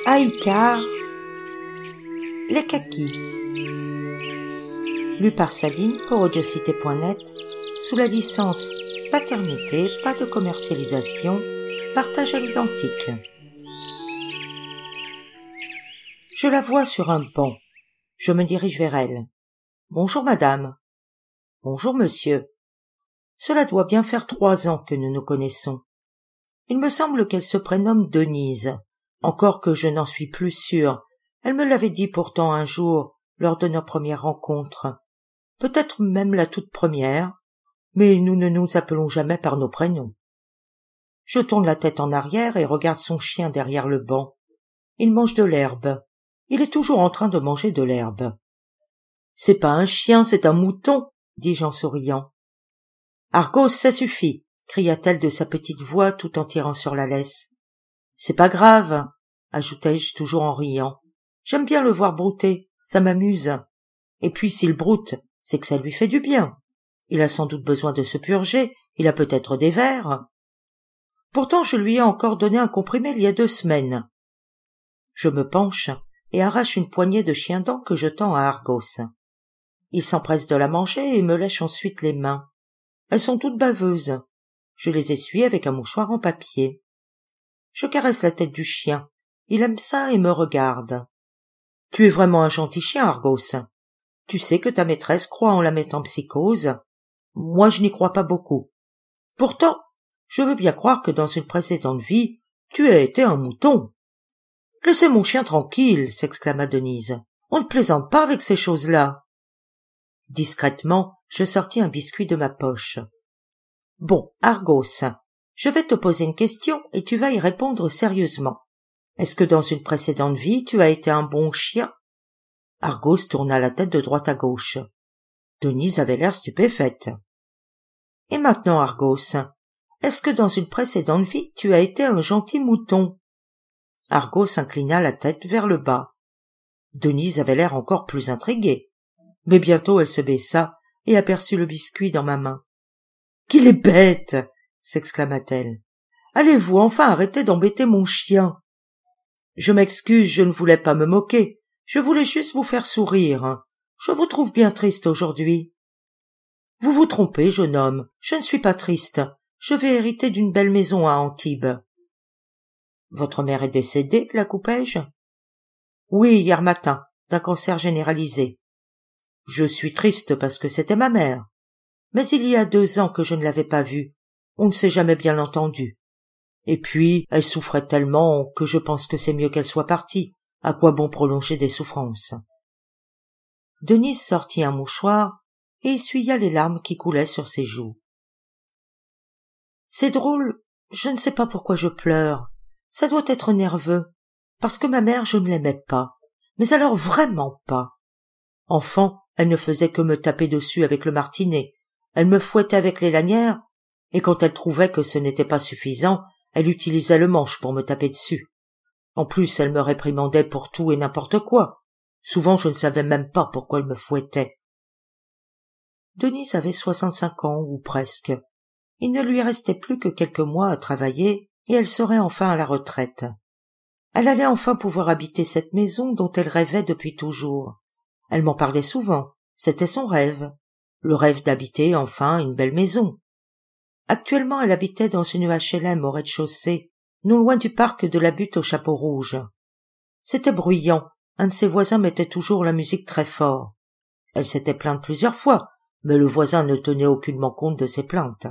Aïkar, les kakis. Lu par Sabine pour audiocité.net sous la licence Paternité, pas de commercialisation, partage à l'identique. Je la vois sur un banc. Je me dirige vers elle. Bonjour madame. Bonjour monsieur. Cela doit bien faire 3 ans que nous nous connaissons. Il me semble qu'elle se prénomme Denise, encore que je n'en suis plus sûre. Elle me l'avait dit pourtant un jour, lors de notre première rencontre. Peut-être même la toute première, mais nous ne nous appelons jamais par nos prénoms. Je tourne la tête en arrière et regarde son chien derrière le banc. Il mange de l'herbe. Il est toujours en train de manger de l'herbe. « C'est pas un chien, c'est un mouton », dis-je en souriant. « Argos, ça suffit », cria-t-elle de sa petite voix tout en tirant sur la laisse. « C'est pas grave », ajoutai-je toujours en riant. « J'aime bien le voir brouter, ça m'amuse. Et puis s'il broute, c'est que ça lui fait du bien. Il a sans doute besoin de se purger, il a peut-être des vers. Pourtant je lui ai encore donné un comprimé il y a 2 semaines. » Je me penche et arrache une poignée de chien-dent que je tends à Argos. Il s'empresse de la manger et me lèche ensuite les mains. Elles sont toutes baveuses. Je les essuie avec un mouchoir en papier. Je caresse la tête du chien. Il aime ça et me regarde. « Tu es vraiment un gentil chien, Argos. Tu sais que ta maîtresse croit en la métempsychose. Moi, je n'y crois pas beaucoup. Pourtant, je veux bien croire que dans une précédente vie, tu as été un mouton. »« Laissez mon chien tranquille, » s'exclama Denise. « On ne plaisante pas avec ces choses-là. » Discrètement, je sortis un biscuit de ma poche. « Bon, Argos, je vais te poser une question et tu vas y répondre sérieusement. Est-ce que dans une précédente vie, tu as été un bon chien ?» Argos tourna la tête de droite à gauche. Denise avait l'air stupéfaite. « Et maintenant, Argos, est-ce que dans une précédente vie, tu as été un gentil mouton ?» Argos inclina la tête vers le bas. Denise avait l'air encore plus intriguée. Mais bientôt elle se baissa et aperçut le biscuit dans ma main. « Qu'il est bête !» s'exclama-t-elle. « Allez-vous enfin arrêter d'embêter mon chien ?»« Je m'excuse, je ne voulais pas me moquer. Je voulais juste vous faire sourire. Je vous trouve bien triste aujourd'hui. »« Vous vous trompez, jeune homme. Je ne suis pas triste. Je vais hériter d'une belle maison à Antibes. »« Votre mère est décédée, la coupai-je ?»« Oui, hier matin, d'un cancer généralisé. Je suis triste parce que c'était ma mère. Mais il y a 2 ans que je ne l'avais pas vue. On ne s'est jamais bien entendu. Et puis, elle souffrait tellement que je pense que c'est mieux qu'elle soit partie. À quoi bon prolonger des souffrances ?» Denise sortit un mouchoir et essuya les larmes qui coulaient sur ses joues. « C'est drôle, je ne sais pas pourquoi je pleure. Ça doit être nerveux, parce que ma mère je ne l'aimais pas, mais alors vraiment pas. Enfant, elle ne faisait que me taper dessus avec le martinet. Elle me fouettait avec les lanières, et quand elle trouvait que ce n'était pas suffisant, elle utilisait le manche pour me taper dessus. En plus, elle me réprimandait pour tout et n'importe quoi. Souvent, je ne savais même pas pourquoi elle me fouettait. » Denise avait 65 ans, ou presque. Il ne lui restait plus que quelques mois à travailler, et elle serait enfin à la retraite. Elle allait enfin pouvoir habiter cette maison dont elle rêvait depuis toujours. Elle m'en parlait souvent, c'était son rêve. Le rêve d'habiter enfin une belle maison. Actuellement, elle habitait dans une HLM au rez-de-chaussée, non loin du parc de la Butte au Chapeau Rouge. C'était bruyant, un de ses voisins mettait toujours la musique très fort. Elle s'était plainte plusieurs fois, mais le voisin ne tenait aucunement compte de ses plaintes.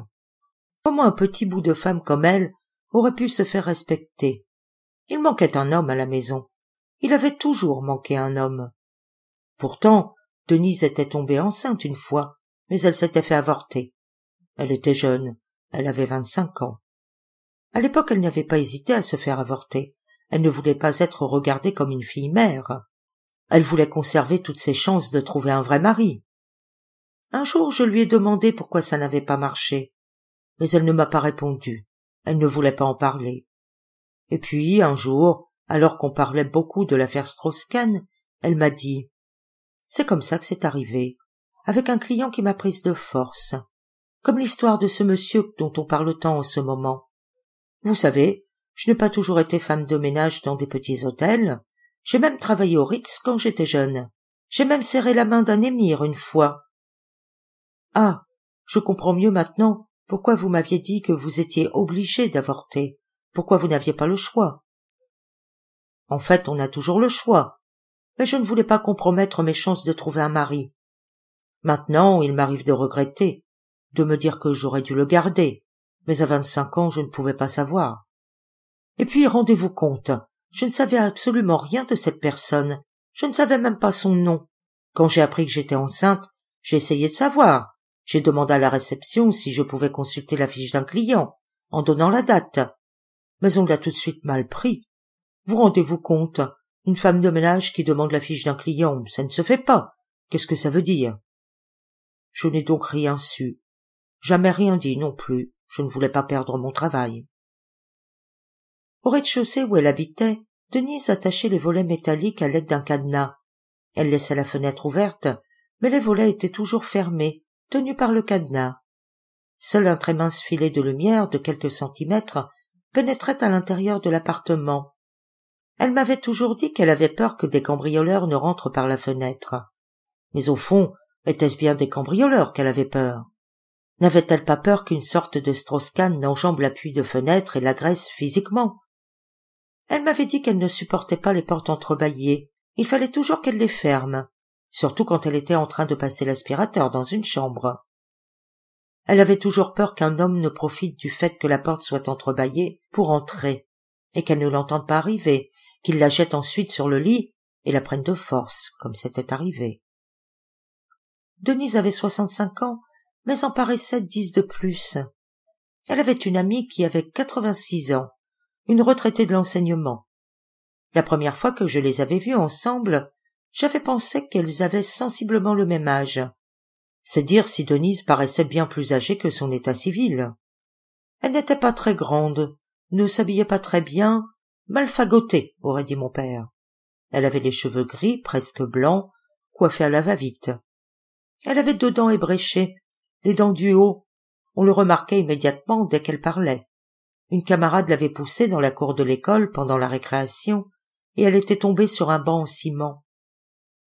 Comment un petit bout de femme comme elle aurait pu se faire respecter? Il manquait un homme à la maison. Il avait toujours manqué un homme. Pourtant, Denise était tombée enceinte une fois, mais elle s'était fait avorter. Elle était jeune, elle avait 25 ans. À l'époque, elle n'avait pas hésité à se faire avorter. Elle ne voulait pas être regardée comme une fille mère. Elle voulait conserver toutes ses chances de trouver un vrai mari. Un jour, je lui ai demandé pourquoi ça n'avait pas marché, mais elle ne m'a pas répondu. Elle ne voulait pas en parler. Et puis, un jour, alors qu'on parlait beaucoup de l'affaire Strauss-Kahn, elle m'a dit « C'est comme ça que c'est arrivé. avec un client qui m'a prise de force, comme l'histoire de ce monsieur dont on parle tant en ce moment. Vous savez, je n'ai pas toujours été femme de ménage dans des petits hôtels, j'ai même travaillé au Ritz quand j'étais jeune. J'ai même serré la main d'un émir une fois. Ah, je comprends mieux maintenant pourquoi vous m'aviez dit que vous étiez obligé d'avorter, pourquoi vous n'aviez pas le choix. En fait, on a toujours le choix, mais je ne voulais pas compromettre mes chances de trouver un mari. Maintenant, il m'arrive de regretter, de me dire que j'aurais dû le garder, mais à 25 ans, je ne pouvais pas savoir. Et puis, rendez-vous compte, je ne savais absolument rien de cette personne, je ne savais même pas son nom. Quand j'ai appris que j'étais enceinte, j'ai essayé de savoir. J'ai demandé à la réception si je pouvais consulter la fiche d'un client, en donnant la date. Mais on l'a tout de suite mal pris. Vous rendez-vous compte, une femme de ménage qui demande la fiche d'un client, ça ne se fait pas. Qu'est-ce que ça veut dire? Je n'ai donc rien su. Jamais rien dit non plus. Je ne voulais pas perdre mon travail. Au rez-de-chaussée où elle habitait, Denise attachait les volets métalliques à l'aide d'un cadenas. Elle laissait la fenêtre ouverte, mais les volets étaient toujours fermés, tenus par le cadenas. Seul un très mince filet de lumière de quelques centimètres pénétrait à l'intérieur de l'appartement. Elle m'avait toujours dit qu'elle avait peur que des cambrioleurs ne rentrent par la fenêtre. Mais au fond, était-ce bien des cambrioleurs qu'elle avait peur? N'avait-elle pas peur qu'une sorte de Strauss-Kahn n'enjambe l'appui de fenêtre et l'agresse physiquement? Elle m'avait dit qu'elle ne supportait pas les portes entrebâillées. Il fallait toujours qu'elle les ferme, surtout quand elle était en train de passer l'aspirateur dans une chambre. Elle avait toujours peur qu'un homme ne profite du fait que la porte soit entrebâillée pour entrer, et qu'elle ne l'entende pas arriver, qu'il la jette ensuite sur le lit et la prenne de force, comme c'était arrivé. Denise avait 65 ans, mais en paraissait 10 de plus. Elle avait une amie qui avait 86 ans, une retraitée de l'enseignement. La première fois que je les avais vues ensemble, j'avais pensé qu'elles avaient sensiblement le même âge. C'est dire si Denise paraissait bien plus âgée que son état civil. Elle n'était pas très grande, ne s'habillait pas très bien, mal fagotée, aurait dit mon père. Elle avait les cheveux gris, presque blancs, coiffés à la va-vite. Elle avait 2 dents ébréchées, les dents du haut. On le remarquait immédiatement dès qu'elle parlait. Une camarade l'avait poussée dans la cour de l'école pendant la récréation, et elle était tombée sur un banc en ciment.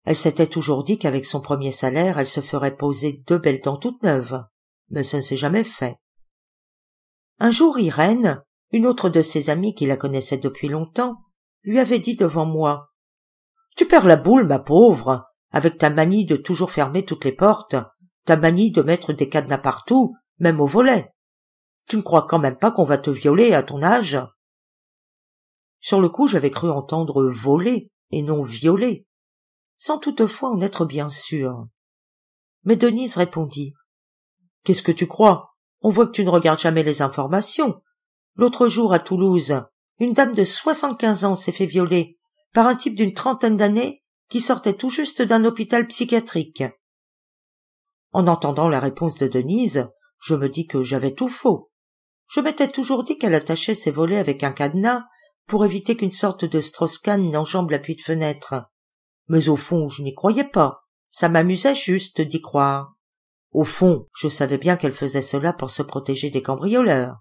Elle s'était toujours dit qu'avec son premier salaire, elle se ferait poser 2 belles dents toutes neuves, mais ça ne s'est jamais fait. Un jour, Irène, une autre de ses amies qui la connaissait depuis longtemps, lui avait dit devant moi: « Tu perds la boule, ma pauvre, avec ta manie de toujours fermer toutes les portes, ta manie de mettre des cadenas partout, même au volet. Tu ne crois quand même pas qu'on va te violer à ton âge ?» Sur le coup, j'avais cru entendre voler et non violer, sans toutefois en être bien sûr. Mais Denise répondit: « Qu'est-ce que tu crois? On voit que tu ne regardes jamais les informations. L'autre jour, à Toulouse, une dame de 75 ans s'est fait violer par un type d'une 30aine d'années qui sortait tout juste d'un hôpital psychiatrique. » En entendant la réponse de Denise, je me dis que j'avais tout faux. Je m'étais toujours dit qu'elle attachait ses volets avec un cadenas pour éviter qu'une sorte de Strauss-Kahn n'enjambe l'appui de fenêtre. Mais au fond, je n'y croyais pas. Ça m'amusait juste d'y croire. Au fond, je savais bien qu'elle faisait cela pour se protéger des cambrioleurs.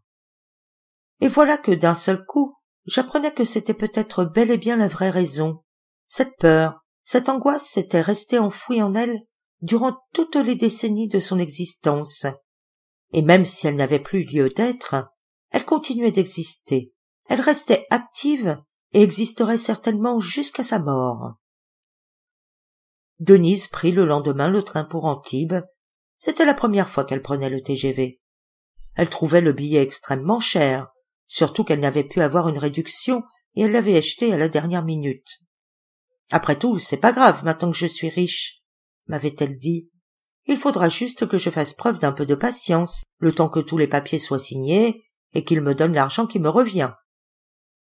Et voilà que d'un seul coup, j'apprenais que c'était peut-être bel et bien la vraie raison. Cette peur, cette angoisse s'était restée enfouie en elle durant toutes les décennies de son existence. Et même si elle n'avait plus lieu d'être, elle continuait d'exister. Elle restait active et existerait certainement jusqu'à sa mort. Denise prit le lendemain le train pour Antibes. C'était la première fois qu'elle prenait le TGV. Elle trouvait le billet extrêmement cher, surtout qu'elle n'avait pu avoir une réduction et elle l'avait acheté à la dernière minute. « Après tout, c'est pas grave maintenant que je suis riche, » m'avait-elle dit. « Il faudra juste que je fasse preuve d'un peu de patience, le temps que tous les papiers soient signés et qu'il me donne l'argent qui me revient.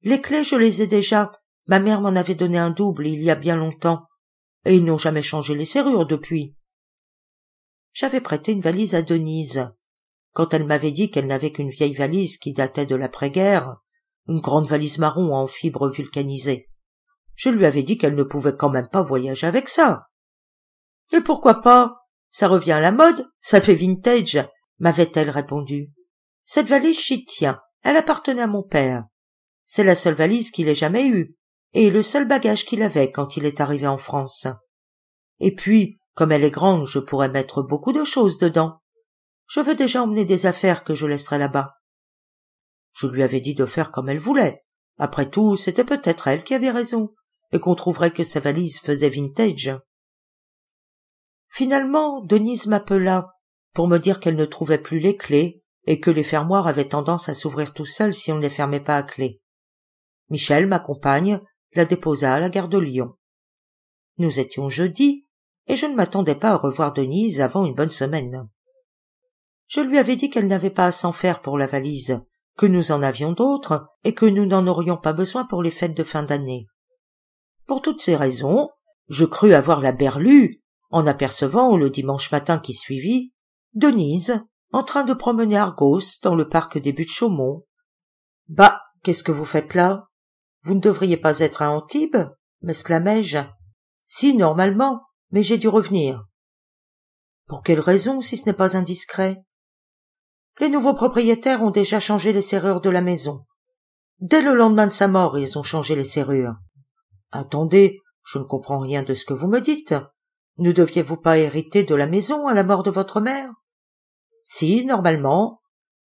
Les clés, je les ai déjà. Ma mère m'en avait donné un double il y a bien longtemps, et ils n'ont jamais changé les serrures depuis. » J'avais prêté une valise à Denise. Quand elle m'avait dit qu'elle n'avait qu'une vieille valise qui datait de l'après-guerre, une grande valise marron en fibres vulcanisées, je lui avais dit qu'elle ne pouvait quand même pas voyager avec ça. « Et pourquoi pas? Ça revient à la mode, ça fait vintage, m'avait-elle répondu. Cette valise, j'y tiens, elle appartenait à mon père. C'est la seule valise qu'il ait jamais eue, et le seul bagage qu'il avait quand il est arrivé en France. Et puis, comme elle est grande, je pourrais mettre beaucoup de choses dedans. Je veux déjà emmener des affaires que je laisserai là-bas. Je lui avais dit de faire comme elle voulait. Après tout, c'était peut-être elle qui avait raison, et qu'on trouverait que sa valise faisait vintage. Finalement, Denise m'appela pour me dire qu'elle ne trouvait plus les clés et que les fermoirs avaient tendance à s'ouvrir tout seuls si on ne les fermait pas à clé. Michel, ma compagne, la déposa à la gare de Lyon. Nous étions jeudi, et je ne m'attendais pas à revoir Denise avant une bonne semaine. Je lui avais dit qu'elle n'avait pas à s'en faire pour la valise, que nous en avions d'autres et que nous n'en aurions pas besoin pour les fêtes de fin d'année. Pour toutes ces raisons, je crus avoir la berlue en apercevant, le dimanche matin qui suivit, Denise en train de promener Argos dans le parc des Buttes-Chaumont. « Bah, qu'est-ce que vous faites là? Vous ne devriez pas être à Antibes ?» m'exclamai-je. « Si, normalement, mais j'ai dû revenir. »« Pour quelle raison, si ce n'est pas indiscret ?»« Les nouveaux propriétaires ont déjà changé les serrures de la maison. Dès le lendemain de sa mort, ils ont changé les serrures. »« Attendez, je ne comprends rien de ce que vous me dites. Ne deviez-vous pas hériter de la maison à la mort de votre mère ? » ?»« Si, normalement,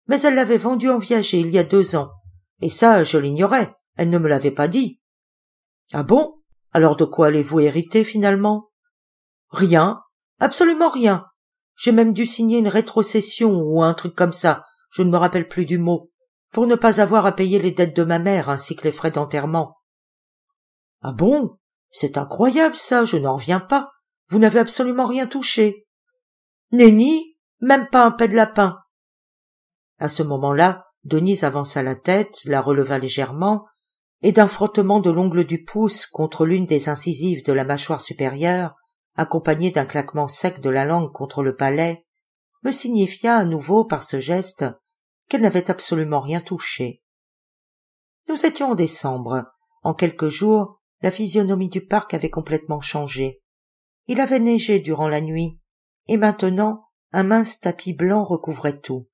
mais elle l'avait vendue en viager il y a 2 ans, et ça, je l'ignorais, elle ne me l'avait pas dit. »« Ah bon ? Alors de quoi allez-vous hériter finalement ? » ?»« Rien, absolument rien. J'ai même dû signer une rétrocession ou un truc comme ça, je ne me rappelle plus du mot, pour ne pas avoir à payer les dettes de ma mère ainsi que les frais d'enterrement. »« Ah bon ? C'est incroyable ça, je n'en reviens pas. Vous n'avez absolument rien touché. »« Nenni, même pas un pet de lapin. » À ce moment-là, Denise avança la tête, la releva légèrement, et d'un frottement de l'ongle du pouce contre l'une des incisives de la mâchoire supérieure, accompagné d'un claquement sec de la langue contre le palais, me signifia à nouveau par ce geste qu'elle n'avait absolument rien touché. Nous étions en décembre. En quelques jours, la physionomie du parc avait complètement changé. Il avait neigé durant la nuit, et maintenant un mince tapis blanc recouvrait tout.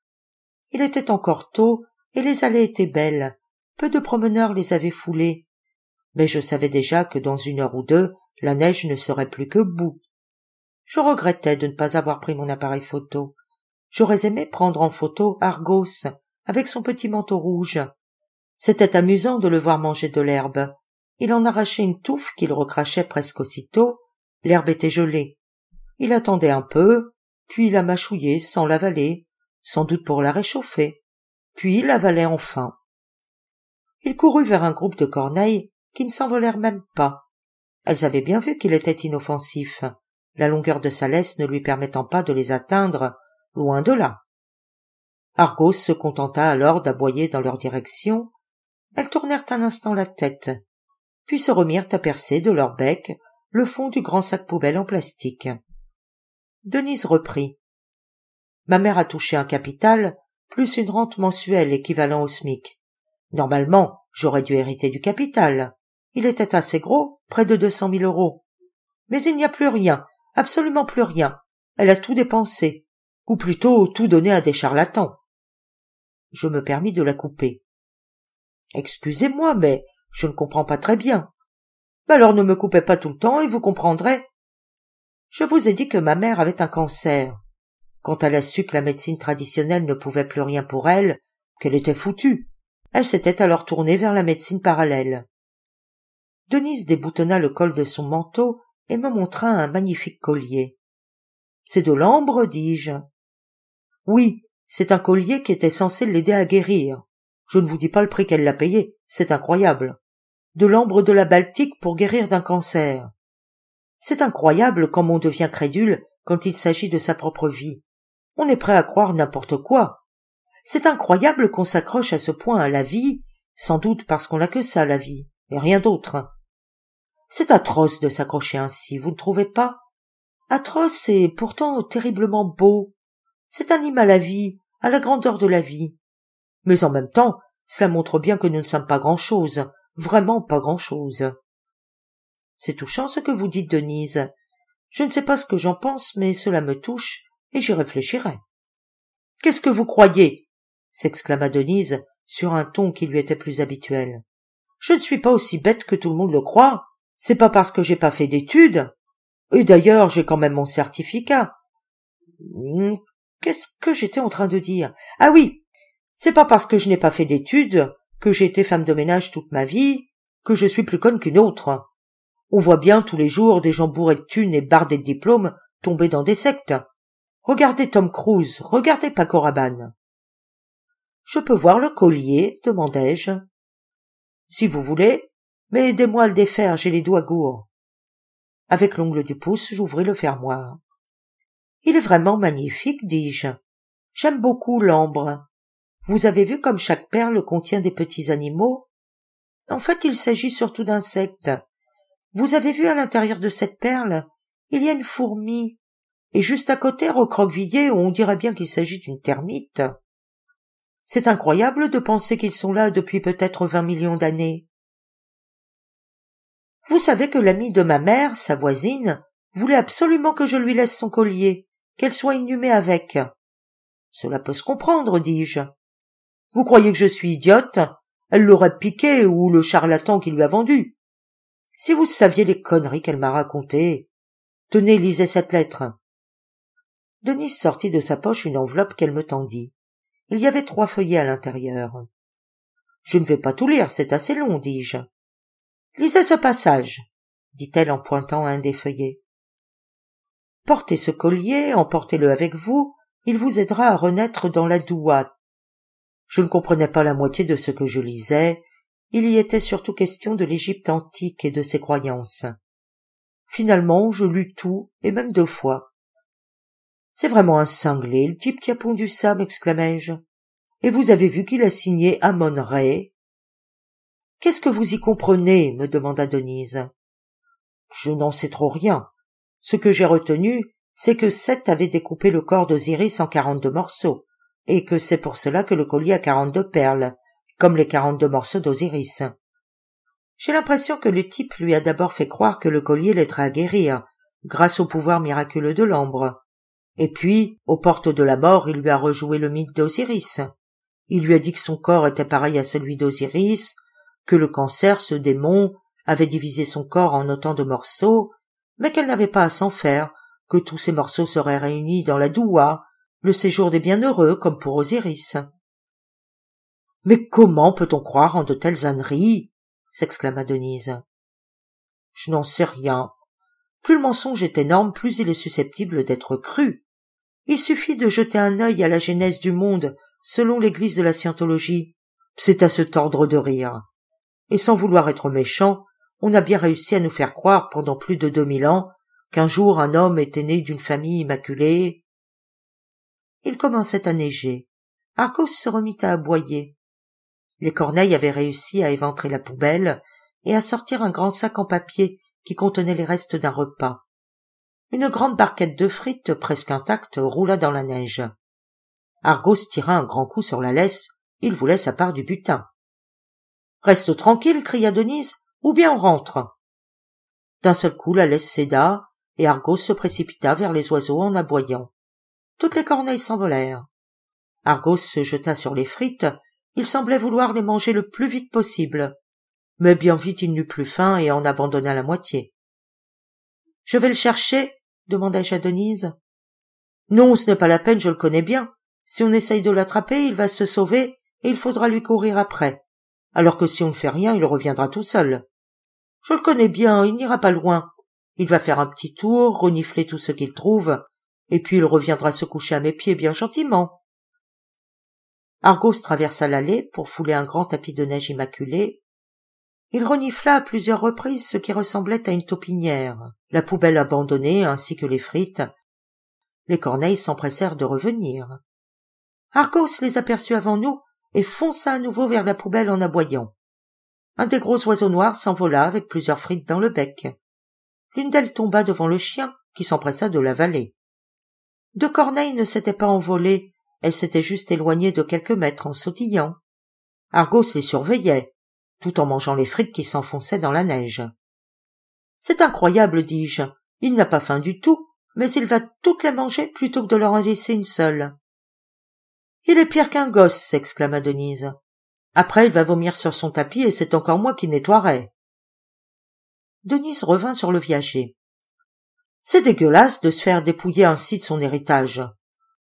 Il était encore tôt, et les allées étaient belles. Peu de promeneurs les avaient foulées. Mais je savais déjà que dans 1 heure ou 2, la neige ne serait plus que boue. Je regrettais de ne pas avoir pris mon appareil photo. J'aurais aimé prendre en photo Argos, avec son petit manteau rouge. C'était amusant de le voir manger de l'herbe. Il en arrachait une touffe qu'il recrachait presque aussitôt. L'herbe était gelée. Il attendait un peu, puis la mâchouillait sans l'avaler, sans doute pour la réchauffer, puis l'avalait enfin. Il courut vers un groupe de corneilles qui ne s'envolèrent même pas. Elles avaient bien vu qu'il était inoffensif, la longueur de sa laisse ne lui permettant pas de les atteindre, loin de là. Argos se contenta alors d'aboyer dans leur direction. Elles tournèrent un instant la tête, puis se remirent à percer de leur bec le fond du grand sac poubelle en plastique. Denise reprit. « Ma mère a touché un capital, plus une rente mensuelle équivalent au SMIC. Normalement, j'aurais dû hériter du capital. Il était assez gros, près de 200 000 €. Mais il n'y a plus rien, absolument plus rien. Elle a tout dépensé, ou plutôt tout donné à des charlatans. » Je me permis de la couper. « Excusez-moi, mais je ne comprends pas très bien. »« Alors ne me coupez pas tout le temps et vous comprendrez. Je vous ai dit que ma mère avait un cancer. Quand elle a su que la médecine traditionnelle ne pouvait plus rien pour elle, qu'elle était foutue, elle s'était alors tournée vers la médecine parallèle. » Denise déboutonna le col de son manteau et me montra un magnifique collier. « C'est de l'ambre, dis-je. »« Oui, c'est un collier qui était censé l'aider à guérir. Je ne vous dis pas le prix qu'elle l'a payé, c'est incroyable. De l'ambre de la Baltique pour guérir d'un cancer. C'est incroyable comme on devient crédule quand il s'agit de sa propre vie. On est prêt à croire n'importe quoi. C'est incroyable qu'on s'accroche à ce point à la vie, sans doute parce qu'on n'a que ça, la vie, et rien d'autre. C'est atroce de s'accrocher ainsi, vous ne trouvez pas? Atroce et pourtant terriblement beau. C'est un hymne à la vie, à la grandeur de la vie. Mais en même temps, cela montre bien que nous ne sommes pas grand-chose, vraiment pas grand-chose. C'est touchant ce que vous dites, Denise. Je ne sais pas ce que j'en pense, mais cela me touche, et j'y réfléchirai. « Qu'est-ce que vous croyez » s'exclama Denise sur un ton qui lui était plus habituel. « Je ne suis pas aussi bête que tout le monde le croit. C'est pas parce que j'ai pas fait d'études. Et d'ailleurs, j'ai quand même mon certificat. » Qu'est-ce que j'étais en train de dire? Ah oui, c'est pas parce que je n'ai pas fait d'études, que j'ai été femme de ménage toute ma vie, que je suis plus conne qu'une autre. On voit bien tous les jours des gens bourrés de thunes et bardés de diplômes tomber dans des sectes. Regardez Tom Cruise, regardez Paco Rabanne. « Je peux voir le collier ?» demandai-je. « Si vous voulez, mais aidez-moi à le défaire, j'ai les doigts gourds. » Avec l'ongle du pouce, j'ouvris le fermoir. « Il est vraiment magnifique, dis-je. J'aime beaucoup l'ambre. Vous avez vu comme chaque perle contient des petits animaux? En fait, il s'agit surtout d'insectes. Vous avez vu à l'intérieur de cette perle, il y a une fourmi, et juste à côté, recroquevillée, on dirait bien qu'il s'agit d'une termite. C'est incroyable de penser qu'ils sont là depuis peut-être 20 millions d'années. Vous savez que l'amie de ma mère, sa voisine, voulait absolument que je lui laisse son collier, qu'elle soit inhumée avec. Cela peut se comprendre, dis-je. Vous croyez que je suis idiote? Elle l'aurait piqué ou le charlatan qui lui a vendu. Si vous saviez les conneries qu'elle m'a racontées. Tenez, lisez cette lettre. Denise sortit de sa poche une enveloppe qu'elle me tendit. Il y avait 3 feuillets à l'intérieur. Je ne vais pas tout lire, c'est assez long, dis-je. Lisez ce passage, dit-elle en pointant un des feuillets. Portez ce collier, emportez-le avec vous, il vous aidera à renaître dans la Doua. Je ne comprenais pas la moitié de ce que je lisais, il y était surtout question de l'Égypte antique et de ses croyances. Finalement, je lus tout, et même 2 fois. C'est vraiment un cinglé, le type qui a pondu ça, m'exclamai-je. Et vous avez vu qu'il a signé Amon-Ré? Qu'est-ce que vous y comprenez? Me demanda Denise. Je n'en sais trop rien. Ce que j'ai retenu, c'est que Seth avait découpé le corps d'Osiris en 42 morceaux, et que c'est pour cela que le collier a 42 perles, comme les 42 morceaux d'Osiris. J'ai l'impression que le type lui a d'abord fait croire que le collier l'aiderait à guérir, grâce au pouvoir miraculeux de l'ambre. Et puis, aux portes de la mort, il lui a rejoué le mythe d'Osiris. Il lui a dit que son corps était pareil à celui d'Osiris, que le cancer, ce démon, avait divisé son corps en autant de morceaux, mais qu'elle n'avait pas à s'en faire, que tous ces morceaux seraient réunis dans la Doua, le séjour des bienheureux, comme pour Osiris. « Mais comment peut-on croire en de telles âneries » s'exclama Denise. « Je n'en sais rien. Plus le mensonge est énorme, plus il est susceptible d'être cru. Il suffit de jeter un œil à la genèse du monde, selon l'église de la scientologie. C'est à se tordre de rire. Et sans vouloir être méchant, on a bien réussi à nous faire croire pendant plus de 2000 ans qu'un jour un homme était né d'une famille immaculée. Il commençait à neiger. Argos se remit à aboyer. Les corneilles avaient réussi à éventrer la poubelle et à sortir un grand sac en papier qui contenait les restes d'un repas. Une grande barquette de frites, presque intacte, roula dans la neige. Argos tira un grand coup sur la laisse, il voulait sa part du butin. « Reste tranquille, cria Denise, ou bien on rentre. » D'un seul coup, la laisse céda, et Argos se précipita vers les oiseaux en aboyant. Toutes les corneilles s'envolèrent. Argos se jeta sur les frites, il semblait vouloir les manger le plus vite possible. Mais bien vite il n'eut plus faim et en abandonna la moitié. « Je vais le chercher ?» demandai-je à Denise. « Non, ce n'est pas la peine, je le connais bien. Si on essaye de l'attraper, il va se sauver et il faudra lui courir après. Alors que si on ne fait rien, il reviendra tout seul. Je le connais bien, il n'ira pas loin. Il va faire un petit tour, renifler tout ce qu'il trouve, et puis il reviendra se coucher à mes pieds bien gentiment. » Argos traversa l'allée pour fouler un grand tapis de neige immaculé. Il renifla à plusieurs reprises ce qui ressemblait à une taupinière. La poubelle abandonnée ainsi que les frites. Les corneilles s'empressèrent de revenir. Argos les aperçut avant nous et fonça à nouveau vers la poubelle en aboyant. Un des gros oiseaux noirs s'envola avec plusieurs frites dans le bec. L'une d'elles tomba devant le chien qui s'empressa de l'avaler. 2 corneilles ne s'étaient pas envolées, elles s'étaient juste éloignées de quelques mètres en sautillant. Argos les surveillait, tout en mangeant les frites qui s'enfonçaient dans la neige. « C'est incroyable, dis-je, Il n'a pas faim du tout, mais il va toutes les manger plutôt que de leur en laisser une seule. Il est pire qu'un gosse, s'exclama Denise. Après, il va vomir sur son tapis et c'est encore moi qui nettoierai. Denise revint sur le viager. C'est dégueulasse de se faire dépouiller ainsi de son héritage.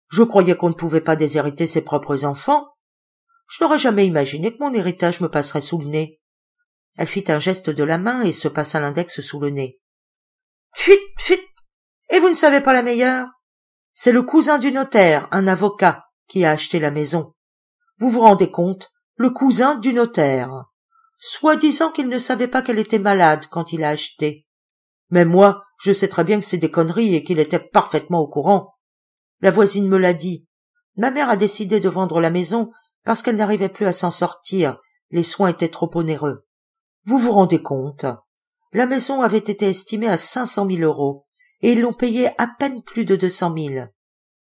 Je croyais qu'on ne pouvait pas déshériter ses propres enfants. Je n'aurais jamais imaginé que mon héritage me passerait sous le nez. Elle fit un geste de la main et se passa l'index sous le nez. Fuit, fuit. Et vous ne savez pas la meilleure? C'est le cousin du notaire, un avocat, qui a acheté la maison. Vous vous rendez compte? Le cousin du notaire. Soi-disant qu'il ne savait pas qu'elle était malade quand il a acheté. Mais moi, je sais très bien que c'est des conneries et qu'il était parfaitement au courant. La voisine me l'a dit. Ma mère a décidé de vendre la maison parce qu'elle n'arrivait plus à s'en sortir. Les soins étaient trop onéreux. Vous vous rendez compte? La maison avait été estimée à 500 000 € et ils l'ont payée à peine plus de 200 000.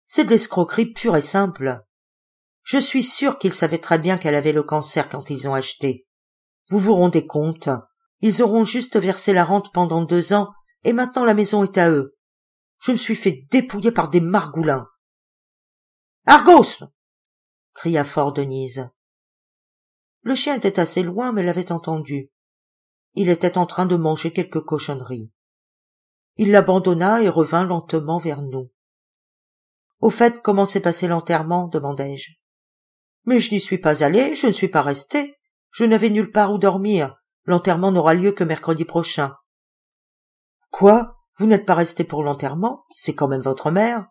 C'est de l'escroquerie pure et simple. Je suis sûr qu'ils savaient très bien qu'elle avait le cancer quand ils ont acheté. Vous vous rendez compte? Ils auront juste versé la rente pendant 2 ans et maintenant la maison est à eux. Je me suis fait dépouiller par des margoulins. « Argos !» cria fort Denise. Le chien était assez loin mais l'avait entendu. Il était en train de manger quelques cochonneries. Il l'abandonna et revint lentement vers nous. « Au fait, comment s'est passé l'enterrement ?» demandai-je. « Mais je n'y suis pas allé, je ne suis pas resté. Je n'avais nulle part où dormir. L'enterrement n'aura lieu que mercredi prochain. »« Quoi? Vous n'êtes pas resté pour l'enterrement? C'est quand même votre mère. »«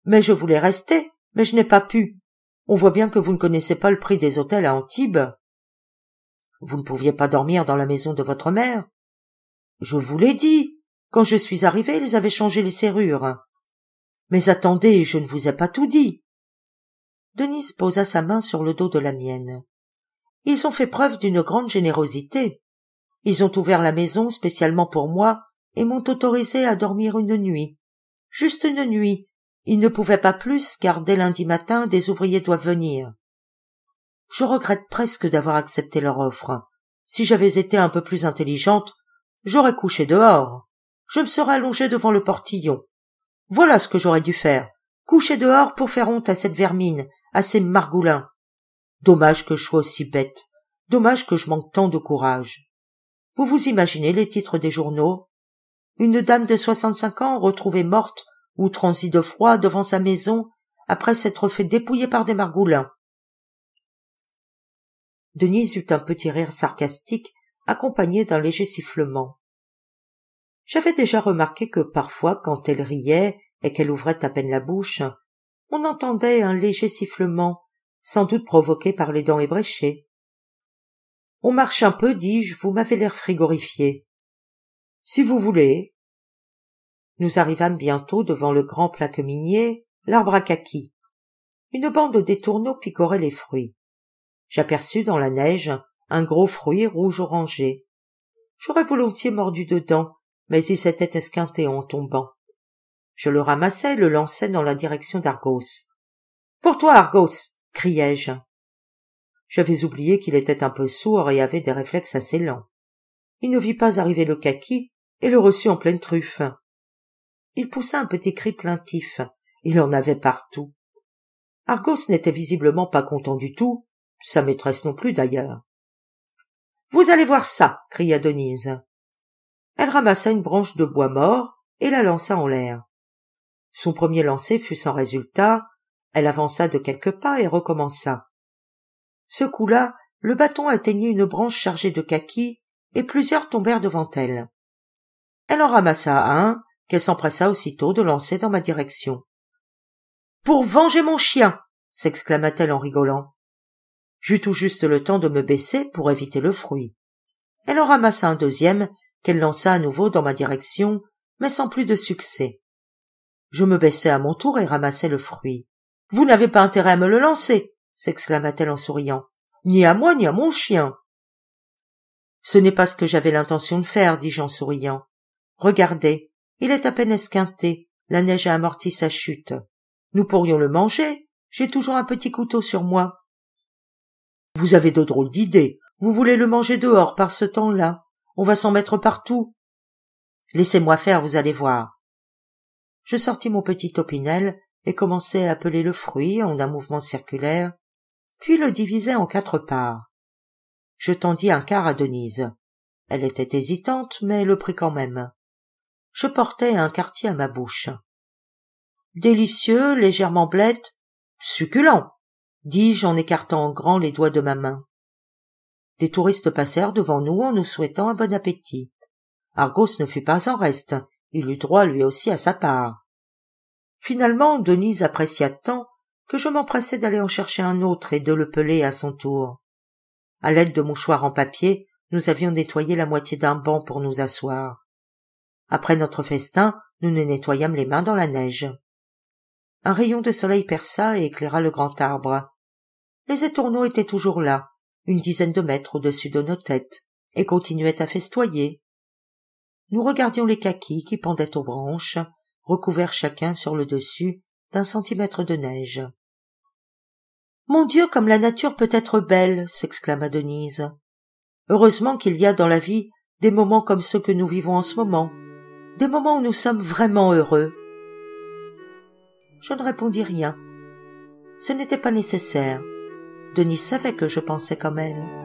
Mais je voulais rester, mais je n'ai pas pu. On voit bien que vous ne connaissez pas le prix des hôtels à Antibes. »« Vous ne pouviez pas dormir dans la maison de votre mère? »« Je vous l'ai dit. Quand je suis arrivé, ils avaient changé les serrures. »« Mais attendez, je ne vous ai pas tout dit. » Denise posa sa main sur le dos de la mienne. « Ils ont fait preuve d'une grande générosité. Ils ont ouvert la maison spécialement pour moi et m'ont autorisé à dormir une nuit. Juste une nuit. Ils ne pouvaient pas plus car dès lundi matin, des ouvriers doivent venir. Je regrette presque d'avoir accepté leur offre. Si j'avais été un peu plus intelligente, j'aurais couché dehors. Je me serais allongée devant le portillon. Voilà ce que j'aurais dû faire. Coucher dehors pour faire honte à cette vermine, à ces margoulins. Dommage que je sois aussi bête. Dommage que je manque tant de courage. Vous vous imaginez les titres des journaux? Une dame de 65 ans retrouvée morte ou transie de froid devant sa maison après s'être fait dépouiller par des margoulins. Denise eut un petit rire sarcastique accompagné d'un léger sifflement. J'avais déjà remarqué que parfois, quand elle riait et qu'elle ouvrait à peine la bouche, on entendait un léger sifflement, sans doute provoqué par les dents ébréchées. « On marche un peu, dis-je, vous m'avez l'air frigorifié. »« Si vous voulez. » Nous arrivâmes bientôt devant le grand plaque minier, l'arbre à kaki. Une bande d'étourneaux picorait les fruits. J'aperçus dans la neige un gros fruit rouge-orangé. J'aurais volontiers mordu dedans, mais il s'était esquinté en tombant. Je le ramassai et le lançai dans la direction d'Argos. « Pour toi, Argos !» criai-je. J'avais oublié qu'il était un peu sourd et avait des réflexes assez lents. Il ne vit pas arriver le kaki et le reçut en pleine truffe. Il poussa un petit cri plaintif. Il en avait partout. Argos n'était visiblement pas content du tout, sa maîtresse non plus d'ailleurs. « Vous allez voir ça !» cria Denise. Elle ramassa une branche de bois mort et la lança en l'air. Son premier lancer fut sans résultat, elle avança de quelques pas et recommença. Ce coup-là, le bâton atteignit une branche chargée de kaki et plusieurs tombèrent devant elle. Elle en ramassa un, qu'elle s'empressa aussitôt de lancer dans ma direction. « Pour venger mon chien !» s'exclama-t-elle en rigolant. J'eus tout juste le temps de me baisser pour éviter le fruit. Elle en ramassa un deuxième, qu'elle lança à nouveau dans ma direction, mais sans plus de succès. Je me baissai à mon tour et ramassai le fruit. « Vous n'avez pas intérêt à me le lancer !» s'exclama-t-elle en souriant. « Ni à moi, ni à mon chien !»« Ce n'est pas ce que j'avais l'intention de faire, dis-je en souriant. Regardez, il est à peine esquinté, la neige a amorti sa chute. Nous pourrions le manger, j'ai toujours un petit couteau sur moi. »« Vous avez de drôles d'idées, vous voulez le manger dehors par ce temps-là, on va s'en mettre partout. » Laissez-moi faire, vous allez voir. Je sortis mon petit opinel et commençai à peler le fruit en un mouvement circulaire, puis le divisai en 4 parts. Je tendis un quart à Denise. Elle était hésitante, mais le prit quand même. Je portai un quartier à ma bouche. Délicieux, légèrement blête, succulent, dis-je en écartant en grand les doigts de ma main. Des touristes passèrent devant nous en nous souhaitant un bon appétit. Argos ne fut pas en reste, il eut droit lui aussi à sa part. Finalement, Denise apprécia tant que je m'empressai d'aller en chercher un autre et de le peler à son tour. À l'aide de mouchoirs en papier, nous avions nettoyé la moitié d'un banc pour nous asseoir. Après notre festin, nous nous nettoyâmes les mains dans la neige. Un rayon de soleil perça et éclaira le grand arbre. Les étourneaux étaient toujours là, une dizaine de mètres au-dessus de nos têtes, et continuaient à festoyer. Nous regardions les kakis qui pendaient aux branches, recouverts chacun sur le dessus d'un centimètre de neige. « Mon Dieu, comme la nature peut être belle !» s'exclama Denise. « Heureusement qu'il y a dans la vie des moments comme ceux que nous vivons en ce moment, des moments où nous sommes vraiment heureux. » Je ne répondis rien. Ce n'était pas nécessaire. Denise savait que je pensais comme elle.